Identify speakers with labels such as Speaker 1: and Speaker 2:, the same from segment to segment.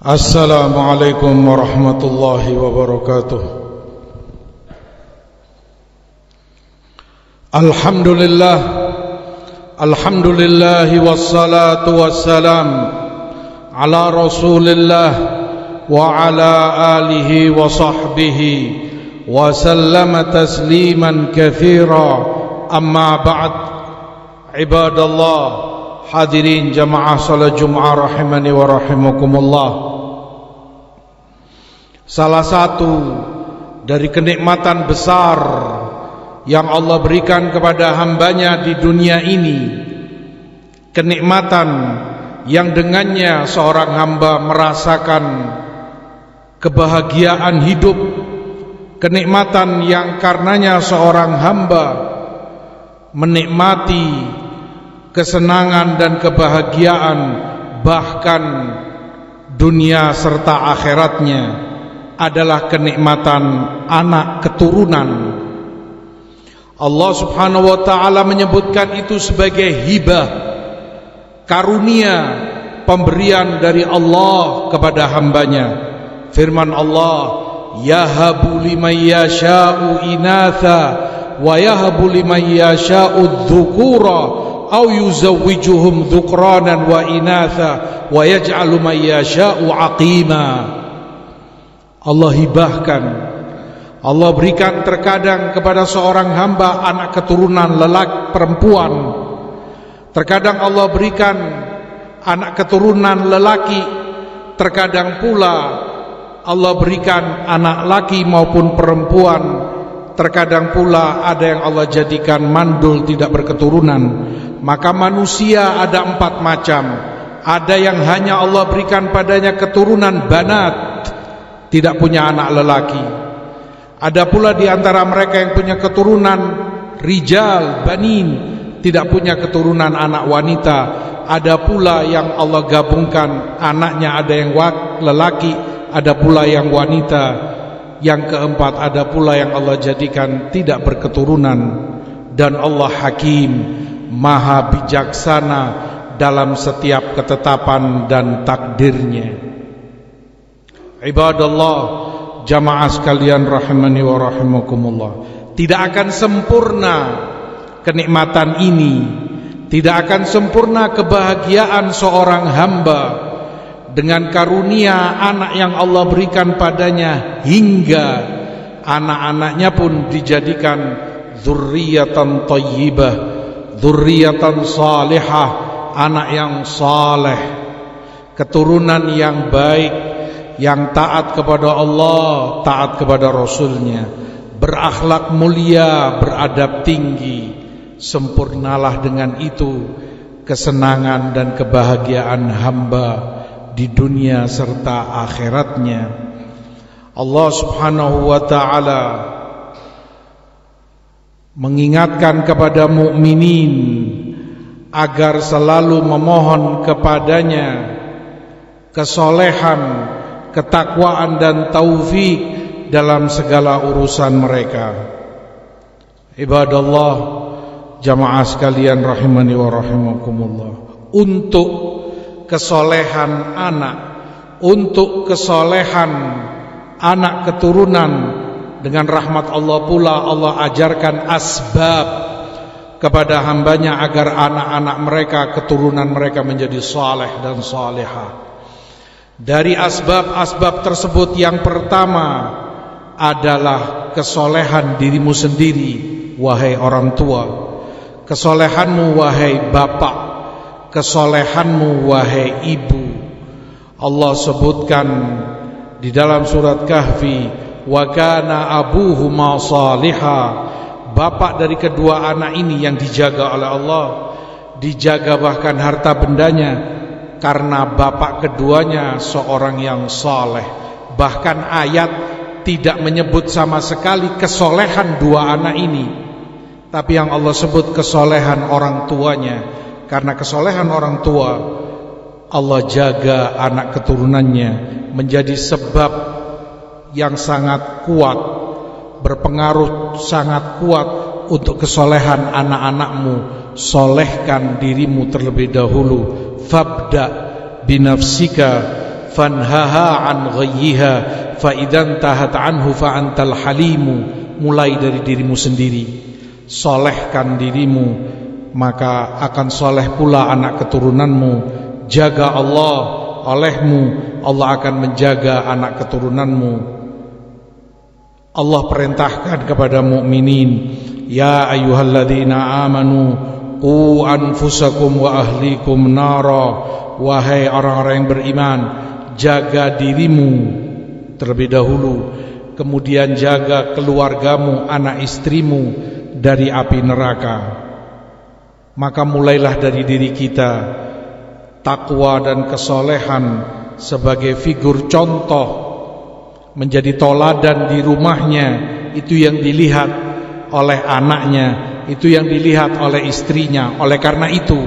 Speaker 1: Assalamualaikum warahmatullahi wabarakatuh. Alhamdulillah wassalatu wassalam ala Rasulillah wa ala alihi wa sahbihi wa sallama tasliman katsira. Amma ba'd. Ibadallah, hadirin jamaah salat Jumat rahimani wa rahimakumullah. Salah satu dari kenikmatan besar yang Allah berikan kepada hambanya di dunia ini, kenikmatan yang dengannya seorang hamba merasakan kebahagiaan hidup, kenikmatan yang karenanya seorang hamba menikmati kesenangan dan kebahagiaan bahkan dunia serta akhiratnya adalah kenikmatan anak keturunan. Allah Subhanahu wa ta'ala menyebutkan itu sebagai hibah, karunia, pemberian dari Allah kepada hambanya. Firman Allah, yahabu liman yasha'u inatha wa yahabu liman yasha'u dzukura aw yuzawwijuhum dzukranan wa inatha wa yaj'alu man yasha'u aqima. Allah hibahkan, Allah berikan terkadang kepada seorang hamba anak keturunan lelaki perempuan. Terkadang Allah berikan anak keturunan lelaki, terkadang pula Allah berikan anak laki maupun perempuan. Terkadang pula ada yang Allah jadikan mandul tidak berketurunan. Maka manusia ada 4 macam. Ada yang hanya Allah berikan padanya keturunan banat, tidak punya anak lelaki. Ada pula di antara mereka yang punya keturunan rijal, banin, tidak punya keturunan anak wanita. Ada pula yang Allah gabungkan anaknya ada yang lelaki, ada pula yang wanita. Yang keempat, ada pula yang Allah jadikan tidak berketurunan. Dan Allah Hakim, Maha bijaksana dalam setiap ketetapan dan takdirnya. Ibadallah, jamaah sekalian rahimani wa rahimakumullah, tidak akan sempurna kenikmatan ini, tidak akan sempurna kebahagiaan seorang hamba dengan karunia anak yang Allah berikan padanya, hingga anak-anaknya pun dijadikan dzurriyyatan thayyibah, dzurriyyatan salihah, anak yang saleh, keturunan yang baik, yang taat kepada Allah, taat kepada Rasulnya, berakhlak mulia, beradab tinggi. Sempurnalah dengan itu kesenangan dan kebahagiaan hamba di dunia serta akhiratnya. Allah Subhanahu wa ta'ala mengingatkan kepada mukminin agar selalu memohon kepadanya kesolehan, ketakwaan dan taufik dalam segala urusan mereka. Ibadallah, jamaah sekalian rahimani wa rahimakumullah, untuk kesolehan anak, untuk kesolehan anak keturunan, dengan rahmat Allah pula Allah ajarkan asbab kepada hambanya agar anak-anak mereka, keturunan mereka menjadi saleh dan salihah. Dari asbab-asbab tersebut yang pertama adalah kesolehan dirimu sendiri, wahai orang tua. Kesolehanmu wahai bapak, kesolehanmu wahai ibu. Allah sebutkan di dalam surat Kahfi, wa kana abuhuma salihah. Bapak dari kedua anak ini yang dijaga oleh Allah, dijaga bahkan harta bendanya, karena bapak keduanya seorang yang saleh. Bahkan ayat tidak menyebut sama sekali kesolehan dua anak ini, tapi yang Allah sebut kesolehan orang tuanya. Karena kesolehan orang tua, Allah jaga anak keturunannya, menjadi sebab yang sangat kuat, berpengaruh sangat kuat untuk kesolehan anak-anakmu. Solehkan dirimu terlebih dahulu. Fabda binafsika fanhaha an ghayyiha fa idzan tahat anhu fa antal halimu. Mulai dari dirimu sendiri, solehkan dirimu, maka akan soleh pula anak keturunanmu. Jaga Allah olehmu, Allah akan menjaga anak keturunanmu. Allah perintahkan kepada mukminin, ya ayyuhalladzina amanu qu anfusakum wa ahlikum nara. Wahai orang-orang yang beriman, jaga dirimu terlebih dahulu, kemudian jaga keluargamu, anak istrimu dari api neraka. Maka mulailah dari diri kita, takwa dan kesolehan sebagai figur contoh, menjadi toladan di rumahnya. Itu yang dilihat oleh anaknya, itu yang dilihat oleh istrinya. Oleh karena itu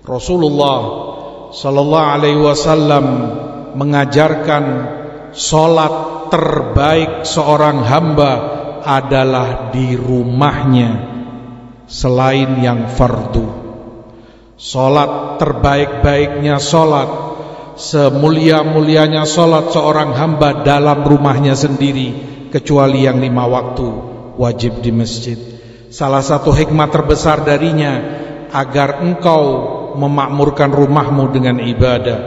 Speaker 1: Rasulullah sallallahu alaihi wasallam mengajarkan salat terbaik seorang hamba adalah di rumahnya selain yang fardu. Salat terbaik-baiknya salat, semulia-mulianya salat seorang hamba dalam rumahnya sendiri, kecuali yang 5 waktu wajib di masjid. Salah satu hikmah terbesar darinya agar engkau memakmurkan rumahmu dengan ibadah.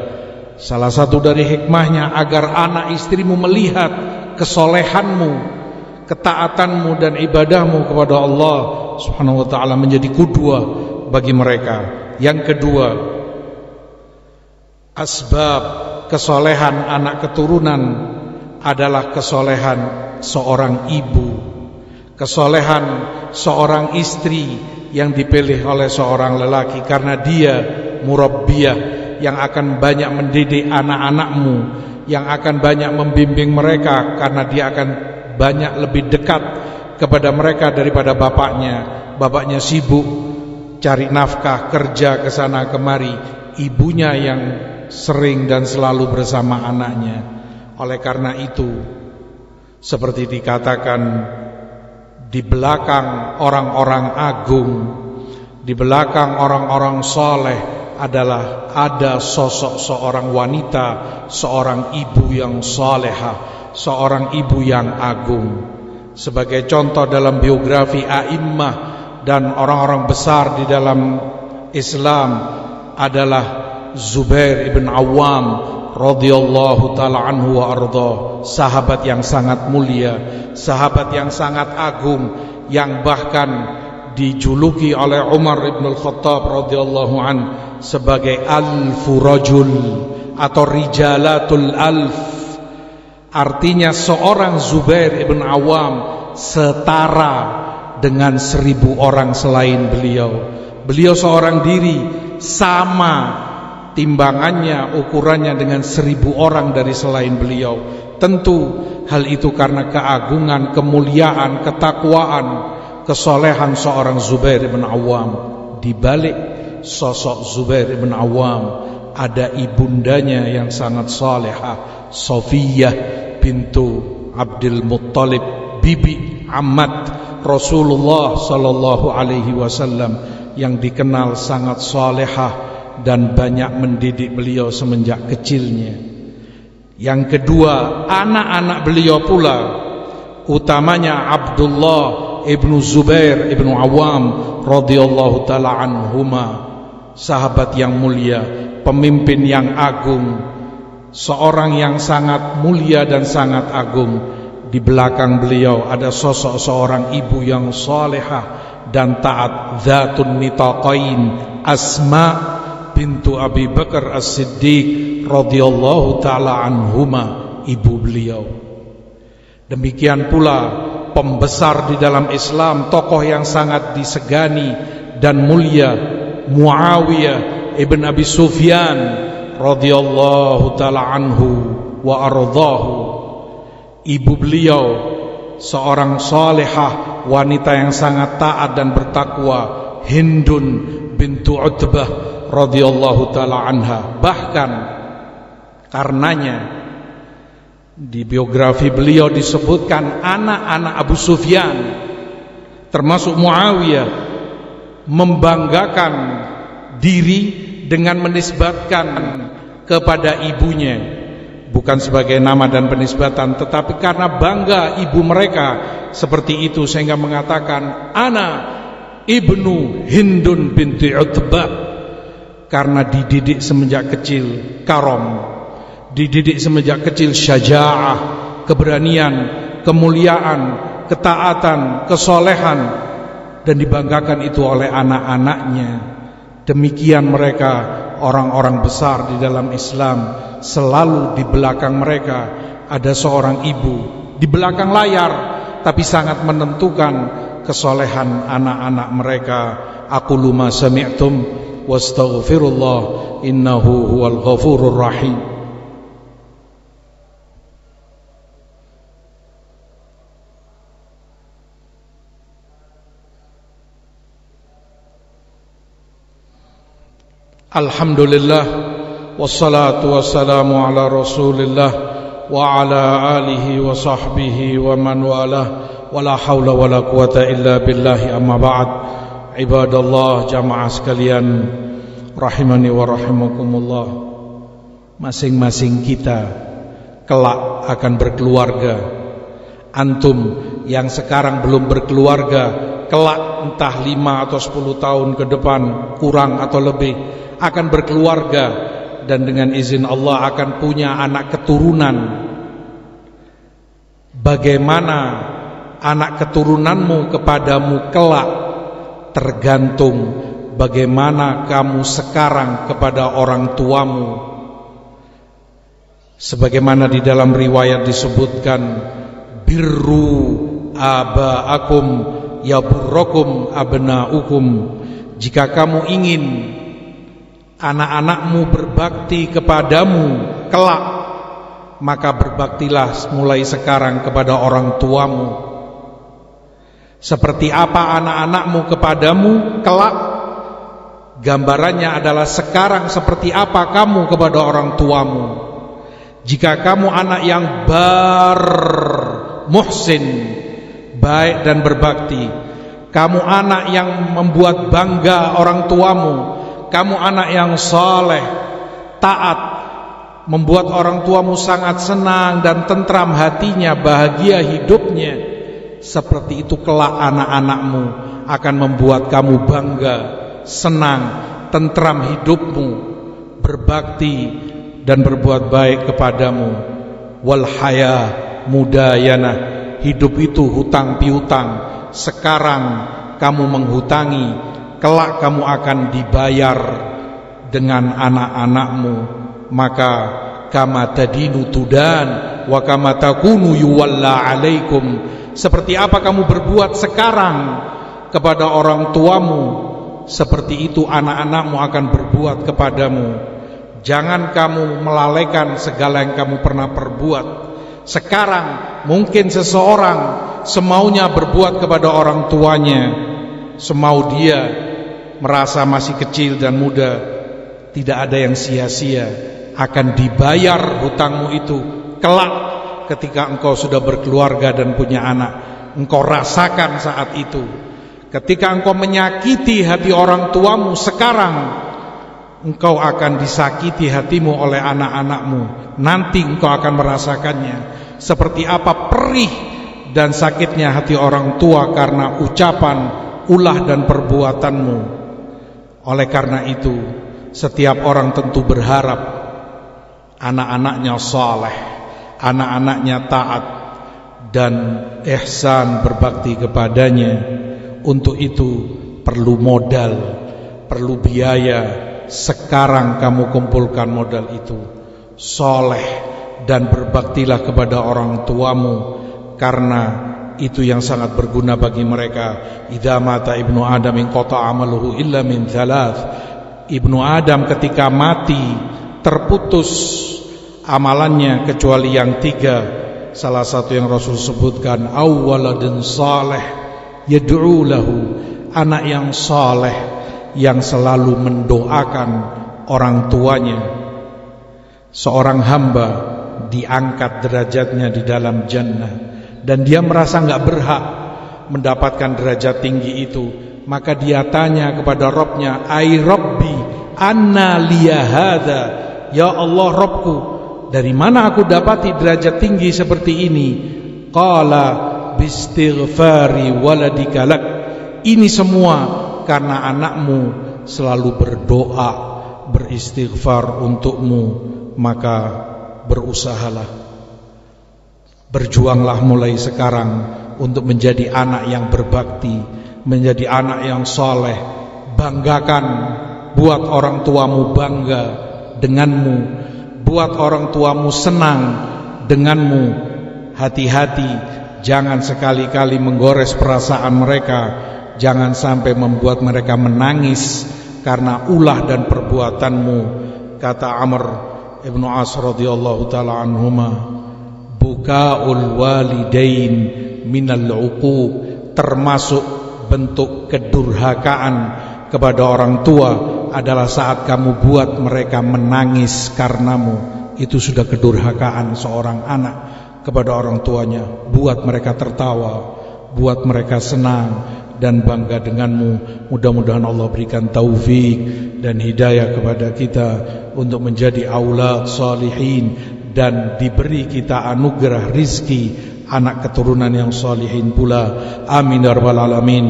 Speaker 1: Salah satu dari hikmahnya agar anak istrimu melihat kesolehanmu, ketaatanmu dan ibadahmu kepada Allah Subhanahu wa ta'ala, menjadi qudwah bagi mereka. Yang kedua, asbab kesolehan anak keturunan adalah kesolehan seorang ibu, kesolehan seorang istri yang dipilih oleh seorang lelaki, karena dia murabbiyah yang akan banyak mendidik anak-anakmu, yang akan banyak membimbing mereka, karena dia akan banyak lebih dekat kepada mereka daripada bapaknya. Bapaknya sibuk cari nafkah, kerja ke sana kemari, ibunya yang sering dan selalu bersama anaknya. Oleh karena itu, seperti dikatakan, di belakang orang-orang agung, di belakang orang-orang soleh adalah ada sosok seorang wanita, seorang ibu yang salehah, seorang ibu yang agung. Sebagai contoh dalam biografi a'immah dan orang-orang besar di dalam Islam adalah Zubair ibn Awam radhiyallahu ta'ala anhu wa arda, sahabat yang sangat mulia, sahabat yang sangat agung, yang bahkan dijuluki oleh Umar ibn al-Khattab radhiyallahu an sebagai alfu rajul atau rijalatul alf. Artinya seorang Zubair ibn Awam setara dengan 1000 orang selain beliau. Beliau seorang diri, sama timbangannya, ukurannya dengan 1000 orang dari selain beliau. Tentu hal itu karena keagungan, kemuliaan, ketakwaan, kesolehan seorang Zubair ibn Awam. Di balik sosok Zubair ibn Awam ada ibundanya yang sangat salehah, Safiyah bintu Abdul Muttalib, bibi Ahmad Rasulullah sallallahu alaihi wasallam, yang dikenal sangat salehah dan banyak mendidik beliau semenjak kecilnya. Yang kedua, anak-anak beliau pula, utamanya Abdullah ibnu Zubair ibnu Awam radhiyallahu ta'ala anhuma, sahabat yang mulia, pemimpin yang agung, seorang yang sangat mulia dan sangat agung. Di belakang beliau ada sosok seorang ibu yang salehah dan taat, dzatun nitaqain, Asma bintu Abi Bakar As-Siddiq radhiyallahu ta'ala anhuma, ibu beliau. Demikian pula pembesar di dalam Islam, tokoh yang sangat disegani dan mulia, Muawiyah ibn Abi Sufyan radhiyallahu ta'ala anhu wa ardhahu. Ibu beliau seorang salehah, wanita yang sangat taat dan bertakwa, Hindun bintu Utbah radhiyallahu ta'ala anha. Bahkan karenanya di biografi beliau disebutkan anak-anak Abu Sufyan termasuk Muawiyah membanggakan diri dengan menisbatkan kepada ibunya, bukan sebagai nama dan penisbatan, tetapi karena bangga ibu mereka seperti itu, sehingga mengatakan ana ibnu Hindun binti Utbah, karena dididik semenjak kecil karom, dididik semenjak kecil syaja'ah, keberanian, kemuliaan, ketaatan, kesolehan, dan dibanggakan itu oleh anak-anaknya. Demikian mereka, orang-orang besar di dalam Islam. Selalu di belakang mereka ada seorang ibu, di belakang layar, tapi sangat menentukan kesolehan anak-anak mereka. Aqulu ma sami'tum wastaghfirullah innahu huwal ghafurur rahim. Alhamdulillah, wassalatu wassalamu ala rasulillah wa ala alihi wa sahbihi wa man walah, wa la hawla wa la quwata illa billahi, amma ba'd. Ibadallah, jamaah sekalian rahimani wa rahimakumullah. Masing-masing kita kelak akan berkeluarga. Antum yang sekarang belum berkeluarga, kelak entah 5 atau 10 tahun ke depan, kurang atau lebih, akan berkeluarga, dan dengan izin Allah akan punya anak keturunan. Bagaimana anak keturunanmu kepadamu kelak tergantung bagaimana kamu sekarang kepada orang tuamu. Sebagaimana di dalam riwayat disebutkan, birru aba'akum yaburrakum abna'ukum. Jika kamu ingin anak-anakmu berbakti kepadamu kelak, maka berbaktilah mulai sekarang kepada orang tuamu. Seperti apa anak-anakmu kepadamu kelak? Gambarannya adalah sekarang seperti apa kamu kepada orang tuamu. Jika kamu anak yang muhsin, baik dan berbakti, kamu anak yang membuat bangga orang tuamu, kamu anak yang saleh, taat, membuat orang tuamu sangat senang dan tentram hatinya, bahagia hidupnya, seperti itu kelak anak-anakmu akan membuat kamu bangga, senang, tentram hidupmu, berbakti dan berbuat baik kepadamu. Wal haya mudayanah, hidup itu hutang piutang. Sekarang kamu menghutangi, kelak kamu akan dibayar dengan anak-anakmu. Maka kama tadinu tudan wa kama takunu yuwalla alaikum. Seperti apa kamu berbuat sekarang kepada orang tuamu, seperti itu anak-anakmu akan berbuat kepadamu. Jangan kamu melalaikan segala yang kamu pernah perbuat. Sekarang mungkin seseorang semaunya berbuat kepada orang tuanya, semau dia, merasa masih kecil dan muda. Tidak ada yang sia-sia, akan dibayar hutangmu itu kelak ketika engkau sudah berkeluarga dan punya anak. Engkau rasakan saat itu. Ketika engkau menyakiti hati orang tuamu sekarang, engkau akan disakiti hatimu oleh anak-anakmu. Nanti engkau akan merasakannya, seperti apa perih dan sakitnya hati orang tua karena ucapan, ulah dan perbuatanmu. Oleh karena itu, setiap orang tentu berharap anak-anaknya saleh, anak-anaknya taat dan ihsan berbakti kepadanya. Untuk itu perlu modal, perlu biaya. Sekarang kamu kumpulkan modal itu, saleh dan berbaktilah kepada orang tuamu, karena itu yang sangat berguna bagi mereka. Idza mata ibnu Adam inqata amaluhu illa min thalath. Ibnu Adam ketika mati terputus amalannya kecuali yang 3. Salah satu yang Rasul sebutkan, awwaladun saleh yad'u lahu, anak yang saleh yang selalu mendoakan orang tuanya. Seorang hamba diangkat derajatnya di dalam jannah, dan dia merasa enggak berhak mendapatkan derajat tinggi itu. Maka dia tanya kepada Rabbnya, ai Rabbi anna liya hadza, ya Allah Rabbku, dari mana aku dapati derajat tinggi seperti ini? Qala bistighfari waladika lak. Ini semua karena anakmu selalu berdoa, beristighfar untukmu, maka berusahalah, berjuanglah mulai sekarang untuk menjadi anak yang berbakti, menjadi anak yang soleh. Banggakan, buat orang tuamu bangga denganmu, buat orang tuamu senang denganmu. Hati-hati, jangan sekali-kali menggores perasaan mereka, jangan sampai membuat mereka menangis karena ulah dan perbuatanmu. Kata Amr ibn As radhiyallahu ta'ala anhuma, bukaul walidain minal uquq, termasuk bentuk kedurhakaan kepada orang tua adalah saat kamu buat mereka menangis karenamu. Itu sudah kedurhakaan seorang anak kepada orang tuanya. Buat mereka tertawa, buat mereka senang dan bangga denganmu. Mudah-mudahan Allah berikan taufik dan hidayah kepada kita untuk menjadi aulad salihin, dan diberi kita anugerah rizki anak keturunan yang salihin pula. Amin ya rabbal alamin.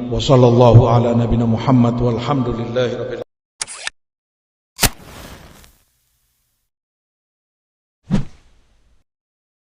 Speaker 1: Wa sallallahu ala nabiyina Muhammad walhamdulillahi rabbil alamin.